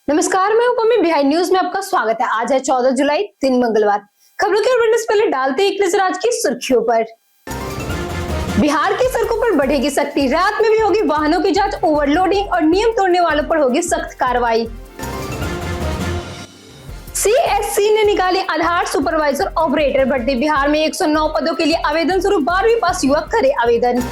नमस्कार, मैं उपमी बिहार न्यूज में आपका स्वागत है। आज है 14 जुलाई, दिन मंगलवार। खबरों की ओर से पहले डालते एक नजर आज की सुर्खियों पर। बिहार की सड़कों पर बढ़ेगी सख्ती, रात में भी होगी वाहनों की जांच, ओवरलोडिंग और नियम तोड़ने वालों पर होगी सख्त कार्रवाई। सीएससी ने निकाली आधार सुपरवाइजर ऑपरेटर भर्ती, बिहार में 109 पदों के लिए आवेदन शुरू, 12वीं पास युवक करे आवेदन।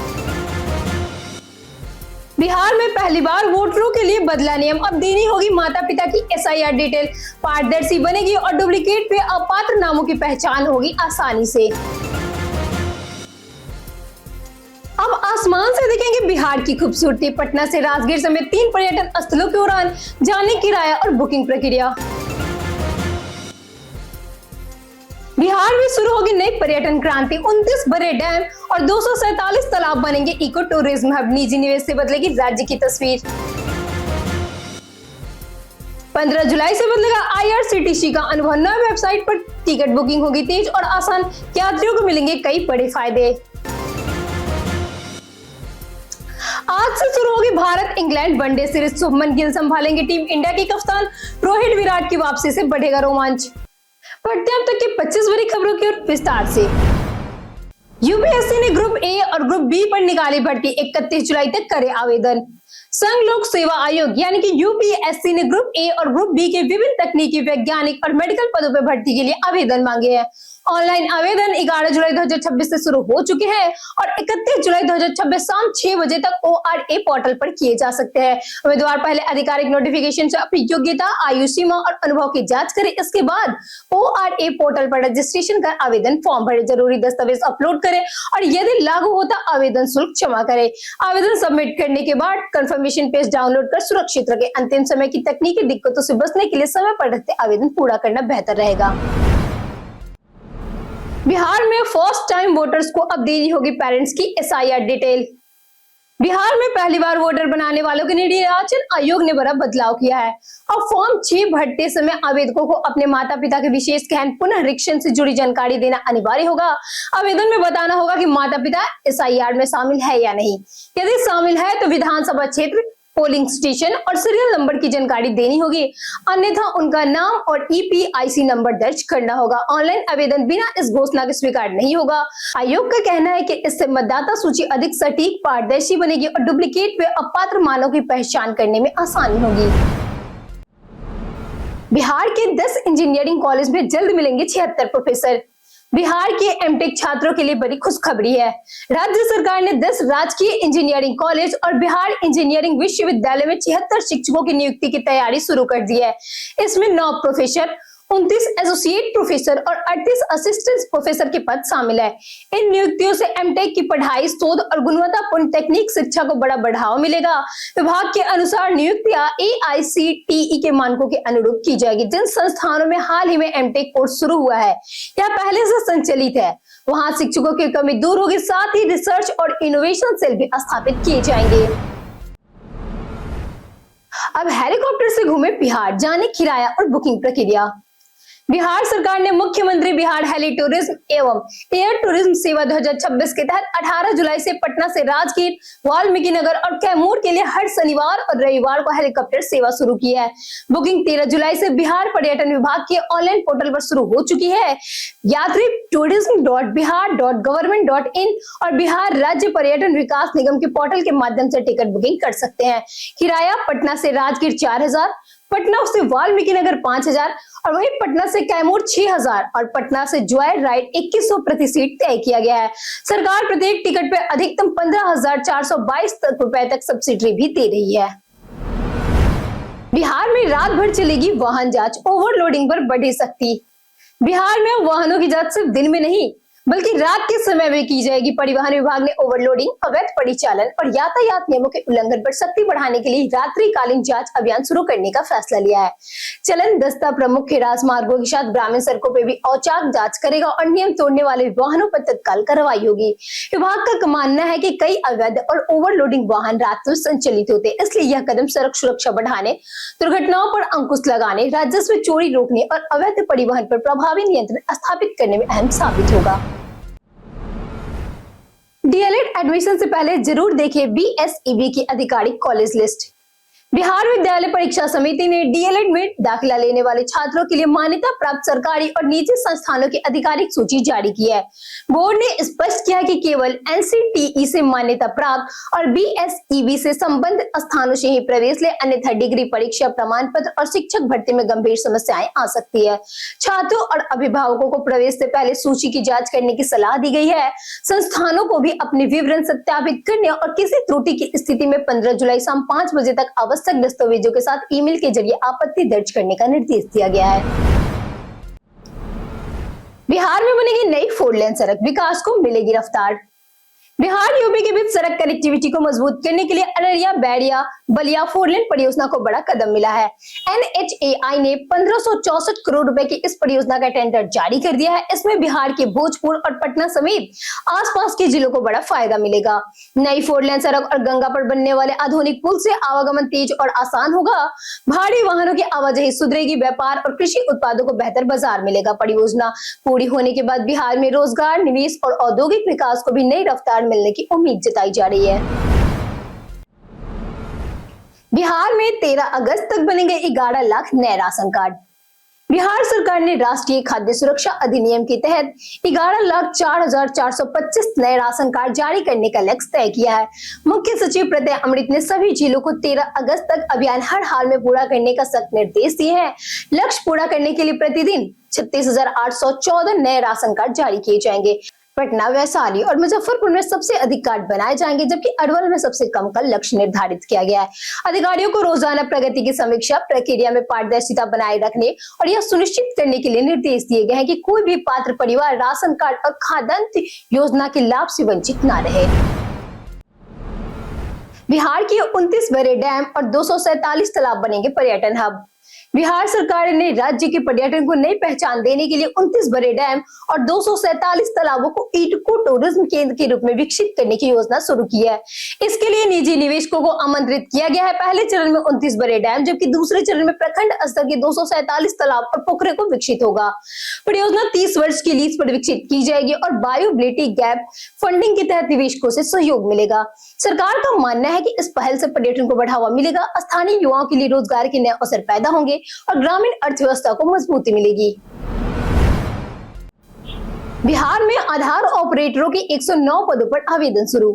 बिहार में पहली बार वोटरों के लिए बदला नियम, अब देनी होगी माता पिता की एसआईआर डिटेल, पारदर्शी बनेगी और डुप्लीकेट पे अपात्र नामों की पहचान होगी आसानी से। अब आसमान से देखेंगे बिहार की खूबसूरती, पटना से राजगीर समेत 3 पर्यटन स्थलों की उड़ान, जाने किराया और बुकिंग प्रक्रिया। बिहार में शुरू होगी नई पर्यटन क्रांति, 29 बड़े डैम और 247 तालाब बनेंगे इको टूरिज्म हब, निजी निवेश से बदलेगी राज्य की तस्वीर। 15 जुलाई से बदलेगा आईआरसीटीसी का अनुभव, नई वेबसाइट पर टिकट बुकिंग होगी तेज और आसान, यात्रियों को मिलेंगे कई बड़े फायदे। आज से शुरू होगी Bharat England one day series, Shubman Gill संभालेंगे टीम इंडिया की कप्तान, रोहित विराट की वापसी से बढ़ेगा रोमांच। बढ़ते हैं अब तक की 25 बड़ी खबरों की ओर विस्तार से। यूपीएससी ने ग्रुप ए और ग्रुप बी पर निकाली भर्ती, 31 जुलाई तक करे आवेदन। संघ लोक सेवा आयोग यानी कि यूपीएससी ने ग्रुप ए और ग्रुप बी के विभिन्न तकनीकी, वैज्ञानिक और मेडिकल पदों पर भर्ती के लिए आवेदन मांगे हैं। ऑनलाइन आवेदन 11 जुलाई 2026 से शुरू हो चुके हैं और 31 जुलाई 2026 शाम 6 बजे तक ORA पोर्टल पर किए जा सकते हैं। उम्मीदवार पहले आधिकारिक नोटिफिकेशन से अपनी योग्यता, आयु सीमा और अनुभव की जांच करें। इसके बाद ORA पोर्टल पर रजिस्ट्रेशन कर आवेदन फॉर्म भरे, जरूरी दस्तावेज अपलोड करें और यदि लागू होता आवेदन शुल्क जमा करें। आवेदन सबमिट करने के बाद कंफर्मेशन पेज डाउनलोड कर सुरक्षित रखें। अंतिम समय की तकनीकी दिक्कतों से बचने के लिए समय पर रहते आवेदन पूरा करना बेहतर रहेगा। बिहार में फर्स्ट टाइम वोटर्स को अब देनी होगी पेरेंट्स की एसआईआर डिटेल। बिहार में पहली बार वोटर बनाने वालों के लिए निर्वाचन आयोग ने बड़ा बदलाव किया है। अब फॉर्म 6 भरते समय आवेदकों को अपने माता पिता के विशेष गहन पुनरीक्षण से जुड़ी जानकारी देना अनिवार्य होगा। आवेदन में बताना होगा कि माता पिता एसआईआर में शामिल है या नहीं। यदि शामिल है तो विधानसभा क्षेत्र, पोलिंग स्टेशन और सीरियल नंबर की जानकारी देनी होगी, अन्यथा उनका नाम और ईपीआईसी नंबर दर्ज करना होगा। ऑनलाइन आवेदन बिना इस घोषणा के स्वीकार नहीं होगा। आयोग का कहना है कि इससे मतदाता सूची अधिक सटीक, पारदर्शी बनेगी और डुप्लीकेट व अपात्र मानों की पहचान करने में आसानी होगी। बिहार के 10 इंजीनियरिंग कॉलेज में जल्द मिलेंगे 76 प्रोफेसर। बिहार के एमटेक छात्रों के लिए बड़ी खुशखबरी है। राज्य सरकार ने 10 राजकीय इंजीनियरिंग कॉलेज और बिहार इंजीनियरिंग विश्वविद्यालय में 76 शिक्षकों की नियुक्ति की तैयारी शुरू कर दी है। इसमें 9 प्रोफेसर, 29 एसोसिएट प्रोफेसर और 38 असिस्टेंट प्रोफेसर के पद शामिल है। इन नियुक्तियों से एमटेक की पढ़ाई, शोध और गुणवत्तापूर्ण तकनीक शिक्षा को बड़ा बढ़ावा मिलेगा। विभाग के अनुसार नियुक्तियां AICTE के मानकों के अनुरूप की जाएगी। जिन संस्थानों में हाल ही में एमटेक कोर्स शुरू हुआ है या पहले से संचालित है, वहां शिक्षकों की कमी दूर होगी। साथ ही रिसर्च और इनोवेशन सेल भी स्थापित किए जाएंगे। अब हेलीकॉप्टर से घूमे बिहार, जाने किराया और बुकिंग प्रक्रिया। बिहार सरकार ने मुख्यमंत्री बिहार हेली टूरिज्म एवं एयर टूरिज्म सेवा 2026 के तहत 18 जुलाई से पटना से राजगीर, वाल्मीकि नगर और कैमूर के लिए हर शनिवार और रविवार को हेलीकॉप्टर सेवा शुरू की है। बुकिंग 13 जुलाई से बिहार पर्यटन विभाग के ऑनलाइन पोर्टल पर शुरू हो चुकी है। यात्री tourism.bihar.government.in और बिहार राज्य पर्यटन विकास निगम के पोर्टल के माध्यम से टिकट बुकिंग कर सकते हैं। किराया पटना से राजगीर 4000, पटना से वाल्मीकि नगर 5000 और वहीं पटना से कैमूर 6000 और पटना से जॉय राइड 2100 प्रति सीट तय किया गया है। सरकार प्रत्येक टिकट पर अधिकतम 15,422 रुपए तक सब्सिडी भी दे रही है। बिहार में रात भर चलेगी वाहन जांच, ओवरलोडिंग पर बढ़ी सख्ती। बिहार में वाहनों की जांच सिर्फ दिन में नहीं बल्कि रात के समय में की जाएगी। परिवहन विभाग ने ओवरलोडिंग, अवैध परिचालन और यातायात नियमों के उल्लंघन पर सख्ती बढ़ाने के लिए रात्रिकालीन जांच अभियान शुरू करने का फैसला लिया है। चलन दस्ता प्रमुख राजमार्गों के साथ ग्रामीण सड़कों पर भी औचक जांच करेगा और नियम तोड़ने वाले वाहनों पर तत्काल कार्रवाई होगी। विभाग का मानना है कि कई अवैध और ओवरलोडिंग वाहन रात में संचालित होते, इसलिए यह कदम सड़क सुरक्षा बढ़ाने, दुर्घटनाओं पर अंकुश लगाने, राजस्व चोरी रोकने और अवैध परिवहन पर प्रभावी नियंत्रण स्थापित करने में अहम साबित होगा। डीएलएड एडमिशन से पहले जरूर देखें BSEB की आधिकारिक कॉलेज लिस्ट। बिहार विद्यालय परीक्षा समिति ने डीएलएड में दाखिला लेने वाले छात्रों के लिए मान्यता प्राप्त सरकारी और निजी संस्थानों की आधिकारिक सूची जारी की है। बोर्ड ने स्पष्ट किया कि केवल एनसीटीई से मान्यता प्राप्त और बीएसईबी से संबंधित स्थानों से ही प्रवेश ले, अन्यथा डिग्री, परीक्षा प्रमाण पत्र और शिक्षक भर्ती में गंभीर समस्याएं आ सकती है। छात्रों और अभिभावकों को प्रवेश से पहले सूची की जाँच करने की सलाह दी गई है। संस्थानों को भी अपने विवरण सत्यापित करने और किसी त्रुटि की स्थिति में 15 जुलाई शाम 5 बजे तक आवश्यक दस्तावेजों के साथ ईमेल के जरिए आपत्ति दर्ज करने का निर्देश दिया गया है। बिहार में बनेगी नई 4 लेन सड़क, विकास को मिलेगी रफ्तार। बिहार यूपी के बीच सड़क कनेक्टिविटी को मजबूत करने के लिए अररिया बैरिया बलिया 4 लेन परियोजना को बड़ा कदम मिला है। एनएचएआई ने 1564 करोड़ रुपए की इस परियोजना का टेंडर जारी कर दिया है। इसमें बिहार के भोजपुर और पटना समेत आसपास के जिलों को बड़ा फायदा मिलेगा। नई 4 लेन सड़क और गंगा पर बनने वाले आधुनिक पुल से आवागमन तेज और आसान होगा। भारी वाहनों की आवाजाही सुधरेगी, व्यापार और कृषि उत्पादों को बेहतर बाजार मिलेगा। परियोजना पूरी होने के बाद बिहार में रोजगार, निवेश और औद्योगिक विकास को भी नई रफ्तार मिलने की उम्मीद जताई जा रही है। बिहार में 13 अगस्त तक बनेंगे 11 लाख नए राशन कार्ड। बिहार सरकार ने राष्ट्रीय खाद्य सुरक्षा अधिनियम के तहत 11,04,425 नए राशन कार्ड जारी करने का लक्ष्य तय किया है। मुख्य सचिव प्रत्यय अमृत ने सभी जिलों को 13 अगस्त तक अभियान हर हाल में पूरा करने का सख्त निर्देश दिए हैं। लक्ष्य पूरा करने के लिए प्रतिदिन 36,814 नए राशन कार्ड जारी किए जाएंगे। पटना, वैशाली और मुजफ्फरपुर में सबसे अधिक कार्ड बनाए जाएंगे, जबकि अरवल में सबसे कम का लक्ष्य निर्धारित किया गया है। अधिकारियों को रोजाना प्रगति की समीक्षा, प्रक्रिया में पारदर्शिता बनाए रखने और यह सुनिश्चित करने के लिए निर्देश दिए गए हैं कि कोई भी पात्र परिवार राशन कार्ड और खाद्यान्न योजना के लाभ से वंचित न रहे। बिहार के 29 बड़े डैम और 247 तालाब बनेंगे पर्यटन हब। बिहार सरकार ने राज्य के पर्यटन को नई पहचान देने के लिए 29 बड़े डैम और 247 तालाबों को इको टूरिज्म केंद्र के रूप में विकसित करने की योजना शुरू की है। इसके लिए निजी निवेशकों को आमंत्रित किया गया है। पहले चरण में 29 बड़े डैम, जबकि दूसरे चरण में प्रखंड स्तर के 247 तालाब और पोखरे को विकसित होगा। परियोजना 30 वर्ष की लीज पर विकसित की जाएगी और बायोबिलिटी गैप फंडिंग के तहत निवेशकों से सहयोग मिलेगा। सरकार का मानना है कि इस पहल से पर्यटन को बढ़ावा मिलेगा, स्थानीय युवाओं के लिए रोजगार के नए अवसर पैदा होंगे और ग्रामीण अर्थव्यवस्था को मजबूती मिलेगी। बिहार में आधार ऑपरेटरों के 109 पदों पर आवेदन शुरू।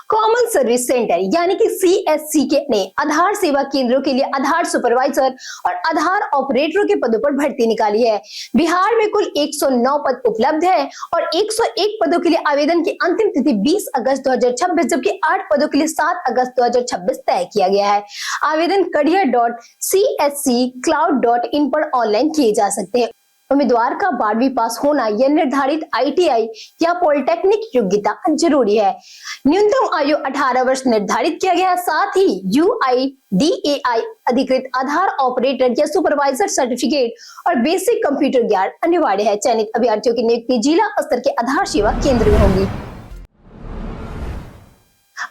कॉमन सर्विस सेंटर यानी कि सीएससी ने आधार सेवा केंद्रों के लिए आधार सुपरवाइजर और आधार ऑपरेटरों के पदों पर भर्ती निकाली है। बिहार में कुल 109 पद उपलब्ध है और 101 पदों के लिए आवेदन की अंतिम तिथि 20 अगस्त 2026, जबकि 8 पदों के लिए 7 अगस्त 2026 तय किया गया है। आवेदन career.csccloud.in पर ऑनलाइन किए जा सकते हैं। उम्मीदवार का 12वीं पास होना या निर्धारित आईटीआई या पॉलिटेक्निक योग्यता जरूरी है। न्यूनतम आयु 18 वर्ष निर्धारित किया गया है। साथ ही UIDAI अधिकृत आधार ऑपरेटर या सुपरवाइजर सर्टिफिकेट और बेसिक कंप्यूटर ज्ञान अनिवार्य है। चयनित अभ्यर्थियों की नियुक्ति जिला स्तर के आधार सेवा केंद्र में होगी।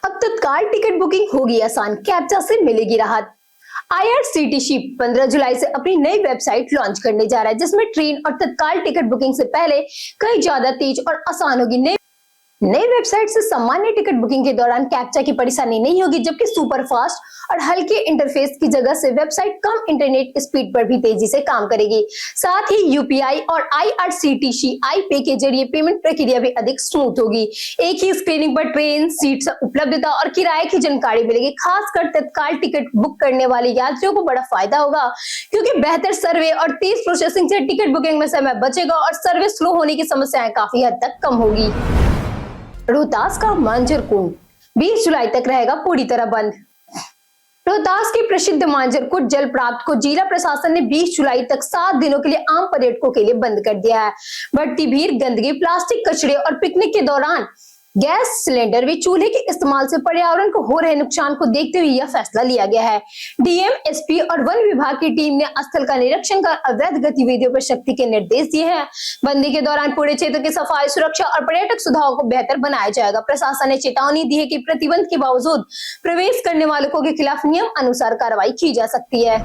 अब तत्काल टिकट बुकिंग होगी आसान, कैप्चा से मिलेगी राहत। IRCTC 15 जुलाई से अपनी नई वेबसाइट लॉन्च करने जा रहा है, जिसमें ट्रेन और तत्काल टिकट बुकिंग से पहले कई ज्यादा तेज और आसान होगी। नई वेबसाइट से सामान्य टिकट बुकिंग के दौरान कैप्चा की परेशानी नहीं होगी, जबकि सुपर फास्ट और हल्के इंटरफेस की जगह से वेबसाइट कम इंटरनेट स्पीड पर भी तेजी से काम करेगी। साथ ही UPI और IRCTC iPay के जरिए पेमेंट प्रक्रिया भी अधिक स्मूथ होगी। एक ही स्क्रीनिंग पर ट्रेन, सीट उपलब्धता और किराए की जानकारी मिलेगी। खासकर तत्काल टिकट बुक करने वाले यात्रियों को बड़ा फायदा होगा, क्योंकि बेहतर सर्वे और तेज प्रोसेसिंग से टिकट बुकिंग में समय बचेगा और सर्वे स्लो होने की समस्याएं काफी हद तक कम होगी। रोहतास का मांझर कुंड 20 जुलाई तक रहेगा पूरी तरह बंद। रोहतास के प्रसिद्ध मांझर कुंड जल प्राप्त को जिला प्रशासन ने 20 जुलाई तक 7 दिनों के लिए आम पर्यटकों के लिए बंद कर दिया है। बढ़ती भीड़, गंदगी, प्लास्टिक कचरे और पिकनिक के दौरान गैस सिलेंडर व चूल्हे के इस्तेमाल से पर्यावरण को हो रहे नुकसान को देखते हुए यह फैसला लिया गया है। डीएम, एसपी और वन विभाग की टीम ने स्थल का निरीक्षण कर अवैध गतिविधियों पर सख्ती के निर्देश दिए हैं। बंदी के दौरान पूरे क्षेत्र की सफाई, सुरक्षा और पर्यटक सुविधाओं को बेहतर बनाया जाएगा। प्रशासन ने चेतावनी दी है कि प्रतिबंध के बावजूद प्रवेश करने वालों के खिलाफ नियम अनुसार कार्रवाई की जा सकती है।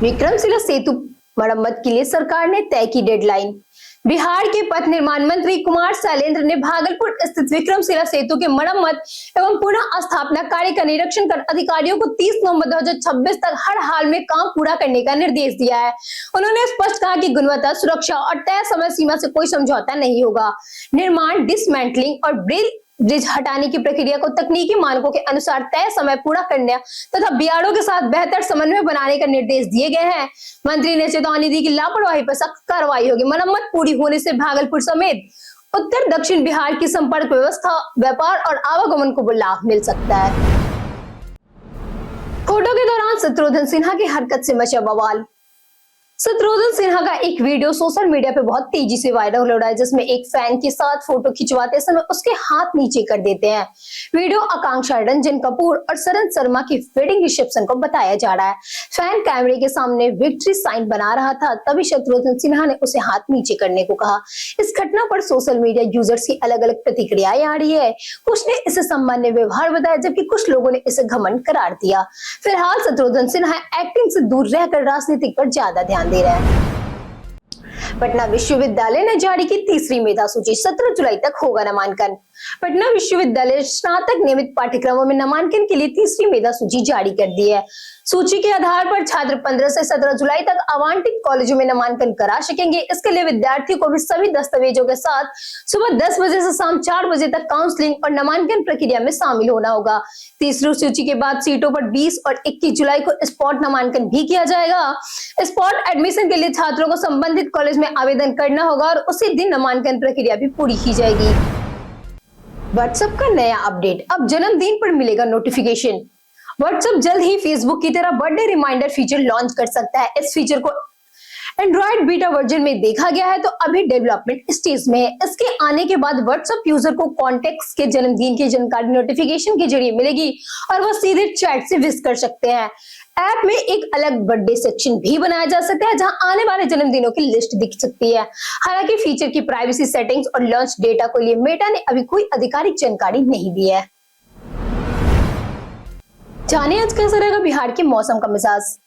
विक्रमशिला सेतु मरम्मत के लिए सरकार ने तय की डेडलाइन। बिहार के पथ निर्माण मंत्री कुमार शैलेंद्र ने भागलपुर स्थित विक्रमशिला सेतु के मरम्मत एवं पुनः स्थापना कार्य का निरीक्षण कर अधिकारियों को 30 नवंबर 2026 तक हर हाल में काम पूरा करने का निर्देश दिया है। उन्होंने स्पष्ट कहा कि गुणवत्ता, सुरक्षा और तय समय सीमा से कोई समझौता नहीं होगा। निर्माण, डिसमेंटलिंग और ब्रिज हटाने की प्रक्रिया को तकनीकी मानकों के अनुसार तय समय पूरा करने तथा बीआरओ के साथ बेहतर समन्वय बनाने का निर्देश दिए गए हैं। मंत्री ने चेतावनी दी कि लापरवाही पर सख्त कार्रवाई होगी। मरम्मत पूरी होने से भागलपुर समेत उत्तर दक्षिण बिहार की संपर्क व्यवस्था, व्यापार और आवागमन को लाभ मिल सकता है। फोटो के दौरान शत्रुघ्न सिन्हा की हरकत से मचा बवाल। शत्रुघ्न सिन्हा का एक वीडियो सोशल मीडिया पे बहुत तेजी से वायरल हो रहा है, जिसमें एक फैन के साथ फोटो खिंचवाते समय उसके हाथ नीचे कर देते हैं। वीडियो आकांक्षा, रंजन कपूर और सरन शर्मा की वेडिंग रिसेप्शन को बताया जा रहा है। फैन कैमरे के सामने विक्ट्री साइन बना रहा था, तभी शत्रुघ्न सिन्हा ने उसे हाथ नीचे करने को कहा। इस घटना पर सोशल मीडिया यूजर्स की अलग अलग प्रतिक्रियाएं आ रही है। कुछ ने इसे सामान्य व्यवहार बताया, जबकि कुछ लोगों ने इसे घमंड करार दिया। फिलहाल शत्रुघ्न सिन्हा एक्टिंग से दूर रहकर राजनीतिक पर ज्यादा ध्यान दे रहा है। पटना विश्वविद्यालय ने जारी की तीसरी मेधा सूची, 17 जुलाई तक होगा नामांकन। पटना विश्वविद्यालय स्नातक नियमित पाठ्यक्रमों में नामांकन के लिए तीसरी मेधा सूची जारी कर दी है। सूची के आधार पर छात्र 15 से 17 जुलाई तक आवंटित कॉलेजों में नामांकन करा सकेंगे। इसके लिए विद्यार्थी को भी सभी दस्तावेजों के साथ सुबह 10 बजे से शाम 4 बजे तक काउंसलिंग और नामांकन प्रक्रिया में शामिल होना होगा। तीसरी सूची के बाद सीटों पर 20 और 21 जुलाई को स्पॉट नामांकन भी किया जाएगा। स्पॉट एडमिशन के लिए छात्रों को संबंधित कॉलेज में आवेदन करना होगा और उसी दिन नामांकन प्रक्रिया भी पूरी की जाएगी। व्हाट्सएप का नया अपडेट, अब जन्मदिन पर मिलेगा नोटिफिकेशन। व्हाट्सएप जल्द ही फेसबुक की तरह बर्थडे रिमाइंडर फीचर लॉन्च कर सकता है। इस फीचर को एंड्रॉइड बीटा वर्जन में देखा गया है, तो अभी डेवलपमेंट स्टेज में है। इसके आने के बाद व्हाट्सएप यूजर को कॉन्टेक्ट्स के जन्मदिन की जानकारी नोटिफिकेशन के जरिए मिलेगी और वह सीधे चैट से विश कर सकते हैं। ऐप में एक अलग बर्थडे सेक्शन भी बनाया जा सकता है, जहां आने वाले जन्मदिनों की लिस्ट दिख सकती है। हालांकि फीचर की प्राइवेसी सेटिंग्स और लॉन्च डेटा को लिए मेटा ने अभी कोई आधिकारिक जानकारी नहीं दी है। जाने आज कैसा रहेगा बिहार के मौसम का मिजाज।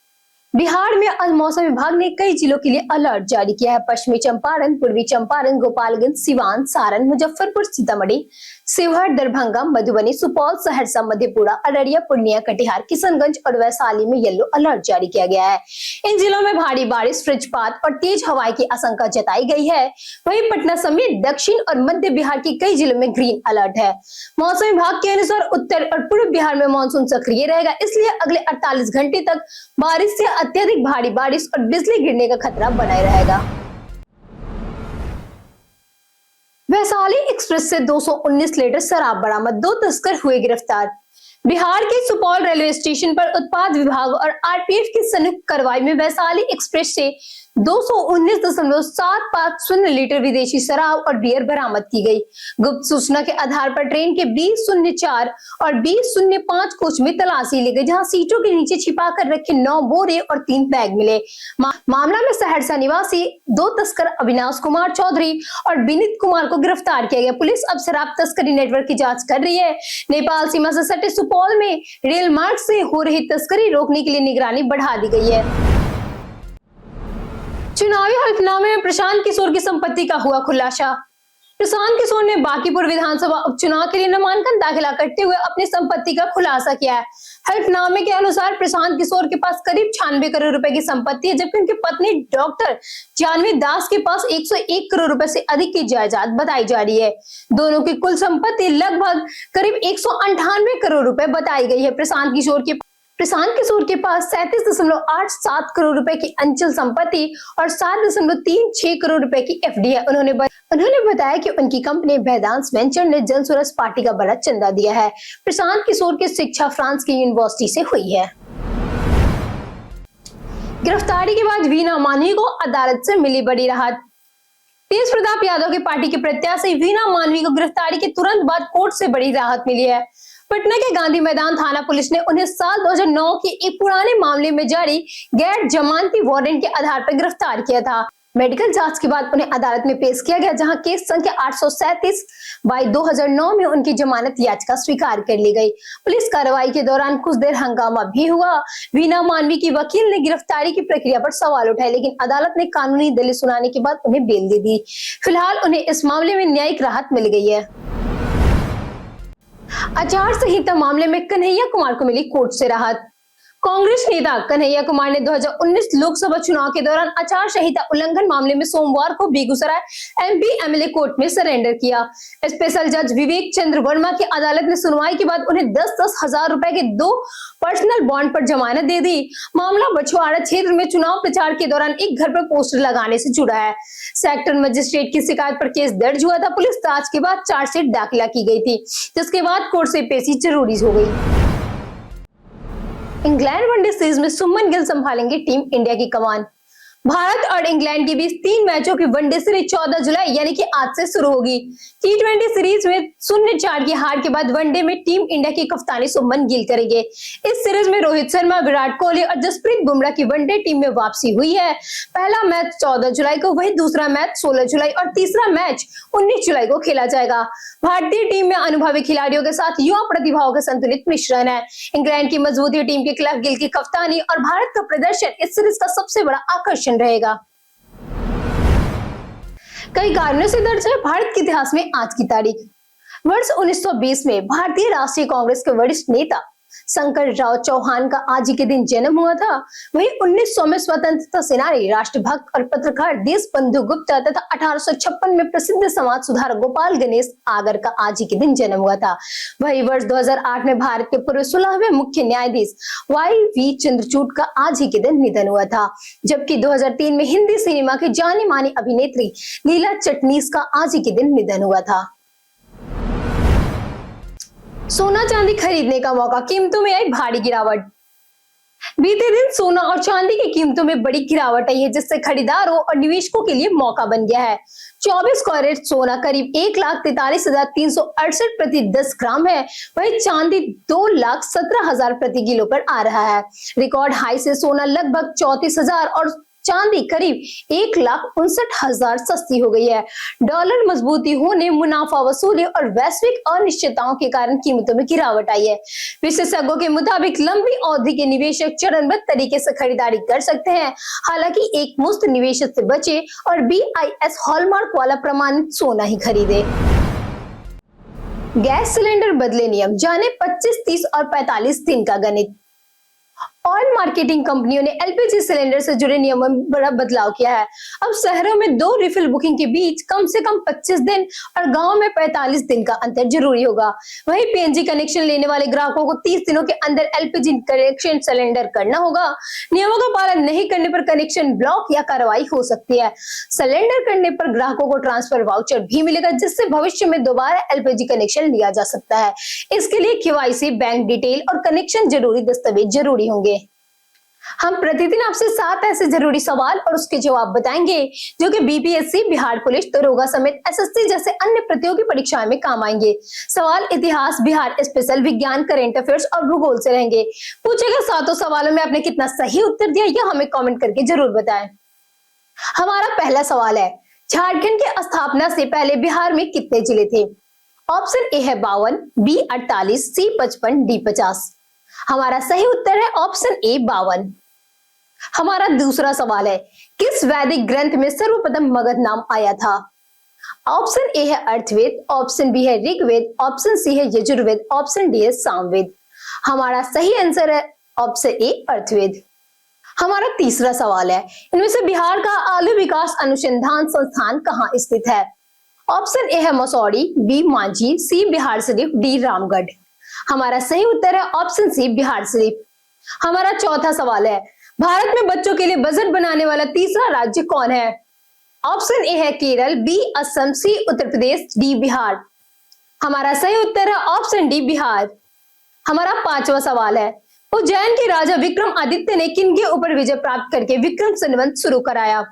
बिहार में आज मौसम विभाग ने कई जिलों के लिए अलर्ट जारी किया है। पश्चिमी चंपारण, पूर्वी चंपारण, गोपालगंज, सिवान, सारण, मुजफ्फरपुर, सीतामढ़ी, शिवहर, दरभंगा, मधुबनी, सुपौल, सहरसा, मधेपुरा, अररिया, पूर्णिया, कटिहार, किशनगंज और वैशाली में येलो अलर्ट जारी किया गया है। इन जिलों में भारी बारिश, वज्रपात और तेज हवाएं की आशंका जताई गई है। वहीं पटना समेत दक्षिण और मध्य बिहार के कई जिलों में ग्रीन अलर्ट है। मौसम विभाग के अनुसार उत्तर और पूर्व बिहार में मानसून सक्रिय रहेगा, इसलिए अगले 48 घंटे तक बारिश से अत्यधिक भारी बारिश और बिजली गिरने का खतरा बनाए रहेगा। वैशाली एक्सप्रेस से 219 लीटर शराब बरामद, 2 तस्कर हुए गिरफ्तार। बिहार के सुपौल रेलवे स्टेशन पर उत्पाद विभाग और आरपीएफ की संयुक्त कार्रवाई में वैशाली एक्सप्रेस से 219.750 लीटर विदेशी शराब और बियर बरामद की गई। गुप्त सूचना के आधार पर ट्रेन के 2004 और 2005 कोच में तलाशी ली गई, जहां सीटों के नीचे छिपा कर रखे 9 बोरे और 3 बैग मिले। मामला में सहरसा निवासी 2 तस्कर अविनाश कुमार चौधरी और विनीत कुमार को गिरफ्तार किया गया। पुलिस अब शराब तस्करी नेटवर्क की जांच कर रही है। नेपाल सीमा से सटे सुपौल में रेल मार्ग से हो रही तस्करी रोकने के लिए निगरानी बढ़ा दी गई है। चुनावी हल्फनामे में प्रशांत किशोर की संपत्ति का हुआ खुलासा। प्रशांत किशोर ने बांकीपुर विधानसभा उपचुनाव के लिए नामांकन दाखिला करते हुए अपनी संपत्ति का खुलासा किया है। हल्फनामे के अनुसार प्रशांत किशोर के पास करीब 96 करोड़ रुपए की संपत्ति है, जबकि उनकी पत्नी डॉक्टर जानवी दास के पास 101 करोड़ रुपए से अधिक की जायदाद बताई जा रही है। दोनों की कुल संपत्ति लगभग करीब 198 करोड़ रुपए बताई गई है। प्रशांत किशोर के पास 37.87 करोड़ रुपए की अंचल संपत्ति और 7.36 करोड़ रुपए की एफडी है। उन्होंने बताया कि उनकी कंपनी वेदांत वेंचर ने जन स्वराज पार्टी का बड़ा चंदा दिया है। प्रशांत किशोर की शिक्षा फ्रांस की यूनिवर्सिटी से हुई है। गिरफ्तारी के बाद वीना मानवी को अदालत से मिली बड़ी राहत। तेज प्रताप यादव की पार्टी के प्रत्याशी वीना मानवी को गिरफ्तारी के तुरंत बाद कोर्ट से बड़ी राहत मिली है। पटना के गांधी मैदान थाना पुलिस ने उन्हें साल 2009 के एक पुराने मामले में जारी गैर जमानती वारंट के आधार पर गिरफ्तार किया था। मेडिकल जांच के बाद उन्हें अदालत में पेश किया गया, जहां केस संख्या 837/2009 में उनकी जमानत याचिका स्वीकार कर ली गई। पुलिस कार्रवाई के दौरान कुछ देर हंगामा भी हुआ। वीना मानवी की वकील ने गिरफ्तारी की प्रक्रिया पर सवाल उठाए, लेकिन अदालत ने कानूनी दलील सुनाने के बाद उन्हें बेल दे दी। फिलहाल उन्हें इस मामले में न्यायिक राहत मिल गई है। आचार संहिता मामले में कन्हैया कुमार को मिली कोर्ट से राहत। कांग्रेस नेता कन्हैया कुमार ने 2019 लोकसभा चुनाव के दौरान आचार संहिता उल्लंघन मामले में सोमवार को बेगूसराय एमपी एमएलए कोर्ट में सरेंडर किया। स्पेशल जज विवेक चंद्र वर्मा की अदालत ने सुनवाई के बाद उन्हें 10-10 हजार रुपए के 2 पर्सनल बॉन्ड पर जमानत दे दी। मामला बछवाड़ा क्षेत्र में चुनाव प्रचार के दौरान एक घर पर पोस्टर लगाने से जुड़ा है। सेक्टर मजिस्ट्रेट की शिकायत पर केस दर्ज हुआ था। पुलिस जांच के बाद चार्जशीट दाखिल की गई थी, जिसके बाद कोर्ट से पेशी जरूरी हो गई। इंग्लैंड वनडे सीरीज में शुभमन गिल संभालेंगे टीम इंडिया की कमान। भारत और इंग्लैंड के बीच 3 मैचों की वनडे सीरीज 14 जुलाई यानी कि आज से शुरू होगी। T20 सीरीज में 0-4 की हार के बाद वनडे में टीम इंडिया की कप्तानी शुभमन गिल करेंगे। इस सीरीज में रोहित शर्मा, विराट कोहली और जसप्रीत बुमराह की वनडे टीम में वापसी हुई है। पहला मैच 14 जुलाई को, वही दूसरा मैच 16 जुलाई और तीसरा मैच 19 जुलाई को खेला जाएगा। भारतीय टीम में अनुभवी खिलाड़ियों के साथ युवा प्रतिभाओं का संतुलित मिश्रण है। इंग्लैंड की मजबूती टीम के खिलाफ गिल की कप्तानी और भारत का प्रदर्शन इस सीरीज का सबसे बड़ा आकर्षण रहेगा। कई कारणों से दर्ज है भारत के इतिहास में आज की तारीख। वर्ष 1920 में भारतीय राष्ट्रीय कांग्रेस के वरिष्ठ नेता शंकरराव चौहान का आज ही के दिन जन्म हुआ था। वहीं 1900 में स्वतंत्रता सेनानी, राष्ट्रभक्त और पत्रकार देशबंधु गुप्ता तथा 1856 में प्रसिद्ध समाज सुधारक गोपाल गणेश आगर का आज ही के दिन जन्म हुआ था। वही वर्ष 2008 में भारत के पूर्व 16वें मुख्य न्यायाधीश YV चंद्रचूड़ का आज ही के दिन निधन हुआ था। जबकि 2003 में हिंदी सिनेमा की जानी मानी अभिनेत्री लीला चिटनीस का आज ही के दिन निधन हुआ था। सोना चांदी खरीदने का मौका, कीमतों में आई भारी गिरावट। बीते दिन सोना और चांदी की कीमतों में बड़ी गिरावट आई है, जिससे खरीदारों और निवेशकों के लिए मौका बन गया है। 24 कैरेट सोना करीब 1,43,368 प्रति 10 ग्राम है। वहीं चांदी 2,17,000 प्रति किलो पर आ रहा है। रिकॉर्ड हाई से सोना लगभग 34,000 और चांदी करीब 1,59,000 सस्ती हो गई है। डॉलर मजबूती होने, मुनाफा वसूली और वैश्विक अनिश्चितताओं के कारण कीमतों में गिरावट आई है। विशेषज्ञों के मुताबिक लंबी अवधि के निवेशक चरणबद्ध तरीके से खरीदारी कर सकते हैं। हालांकि एक मुश्त निवेश से बचे और BIS हॉलमार्क वाला प्रमाणित सोना ही खरीदे। गैस सिलेंडर बदले नियम, जाने 25, 30 और 45 दिन का गणित। ऑयल मार्केटिंग कंपनियों ने LPG सिलेंडर से जुड़े नियमों में बड़ा बदलाव किया है। अब शहरों में 2 रिफिल बुकिंग के बीच कम से कम 25 दिन और गांव में 45 दिन का अंतर जरूरी होगा। वहीं PNG कनेक्शन लेने वाले ग्राहकों को 30 दिनों के अंदर LPG कनेक्शन सिलेंडर करना होगा। नियमों का पालन नहीं करने पर कनेक्शन ब्लॉक या कार्रवाई हो सकती है। सिलेंडर करने पर ग्राहकों को ट्रांसफर वाउचर भी मिलेगा, जिससे भविष्य में दोबारा LPG कनेक्शन लिया जा सकता है। इसके लिए KYC, बैंक डिटेल और कनेक्शन जरूरी दस्तावेज जरूरी होंगे। हम प्रतिदिन आपसे 7 ऐसे जरूरी सवाल और उसके जवाब बताएंगे जो कि BPSC, बिहार पुलिस, दरोगा समेत SSC जैसे अन्य प्रतियोगी परीक्षाओं में काम आएंगे। सवाल इतिहास, बिहार स्पेशल, विज्ञान, करंट अफेयर्स और भूगोल से रहेंगे। पूछेगा 7 सवालों में आपने कितना सही उत्तर दिया यह हमें कमेंट करके जरूर बताएं। हमारा पहला सवाल है, झारखंड की स्थापना से पहले बिहार में कितने जिले थे? ऑप्शन ए है 52, B 48, C 55, D 50। हमारा सही उत्तर है ऑप्शन ए 52। हमारा दूसरा सवाल है, किस वैदिक ग्रंथ में सर्वप्रथम मगध नाम आया था? ऑप्शन ए है अर्थवेद, ऑप्शन बी है ऋग्वेद, ऑप्शन सी है यजुर्वेद, ऑप्शन डी है सामवेद। हमारा सही आंसर है ऑप्शन ए अर्थवेद। हमारा तीसरा सवाल है, इनमें से बिहार का आलू विकास अनुसंधान संस्थान कहाँ स्थित है? ऑप्शन ए है मसौड़ी, बी मांझी, सी बिहार शरीफ, डी रामगढ़। हमारा सही उत्तर है ऑप्शन सी बिहार शरीफ। हमारा चौथा सवाल है, भारत में बच्चों के लिए बजट बनाने वाला तीसरा राज्य कौन है? ऑप्शन ए है केरल, बी असम, सी उत्तर प्रदेश, डी बिहार। हमारा सही उत्तर है ऑप्शन डी बिहार। हमारा पांचवा सवाल है, उज्जैन के राजा विक्रमादित्य ने किनके ऊपर विजय प्राप्त करके विक्रम संवत शुरू कराया?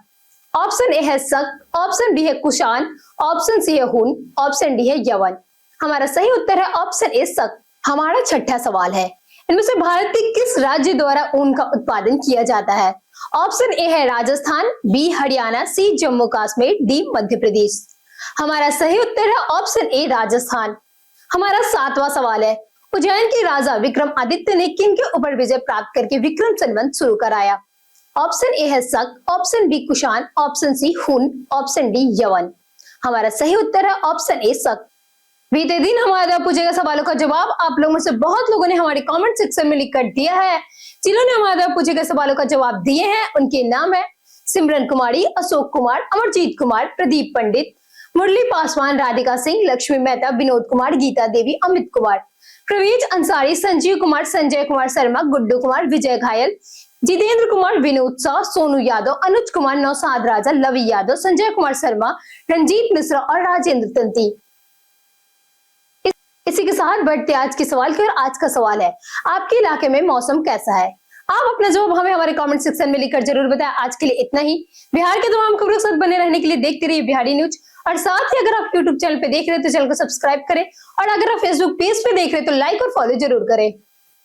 ऑप्शन ए है शक, ऑप्शन बी है कुषाण, ऑप्शन सी है हुन, ऑप्शन डी है यवन। हमारा सही उत्तर है ऑप्शन ए शक। हमारा छठा सवाल है, इनमें से भारत के किस राज्य द्वारा ऊन का उत्पादन किया जाता है? ऑप्शन ए है राजस्थान, बी हरियाणा, सी जम्मू कश्मीर, डी मध्य प्रदेश। हमारा सही उत्तर है ऑप्शन ए राजस्थान। हमारा 7वां सवाल है, उज्जैन के राजा विक्रमादित्य ने किन के ऊपर विजय प्राप्त करके विक्रम संवत शुरू कराया? ऑप्शन ए है Shaka, option B Kushan, option C Hun, option D यवन। हमारा सही उत्तर है ऑप्शन ए शक। बीते दिन हमारे द्वारा पूछे गए सवालों का जवाब आप लोगों में से बहुत लोगों ने हमारे कमेंट सेक्शन में लिखकर दिया है। जिन्होंने हमारे द्वारा पूछे गए सवालों का जवाब दिए हैं उनके नाम है सिमरन कुमारी, अशोक कुमार, अमरजीत कुमार, प्रदीप पंडित, मुरली पासवान, राधिका सिंह, लक्ष्मी मेहता, विनोद कुमार, गीता देवी, अमित कुमार, प्रवीज अंसारी, संजीव कुमार, संजय कुमार शर्मा, गुड्डू कुमार, विजय घायल, जितेंद्र कुमार, विनोद शाह, सोनू यादव, अनुज कुमार, नौसाद राजा, लवी यादव, संजय कुमार शर्मा, रंजीत मिश्रा और राजेंद्र तंती। इसी के साथ बढ़ते आज के सवाल की ओर। आज का सवाल है, आपके इलाके में मौसम कैसा है? आप अपना जवाब हमें हमारे कमेंट सेक्शन में लिखकर जरूर बताएं। आज के लिए इतना ही। बिहार के तमाम खबरों के साथ बने रहने के लिए देखते रहिए बिहारी न्यूज। और साथ ही अगर आप यूट्यूब चैनल पे देख रहे हैं तो चैनल को सब्सक्राइब करें, और अगर आप फेसबुक पेज पे देख रहे हैं तो लाइक और फॉलो जरूर करें।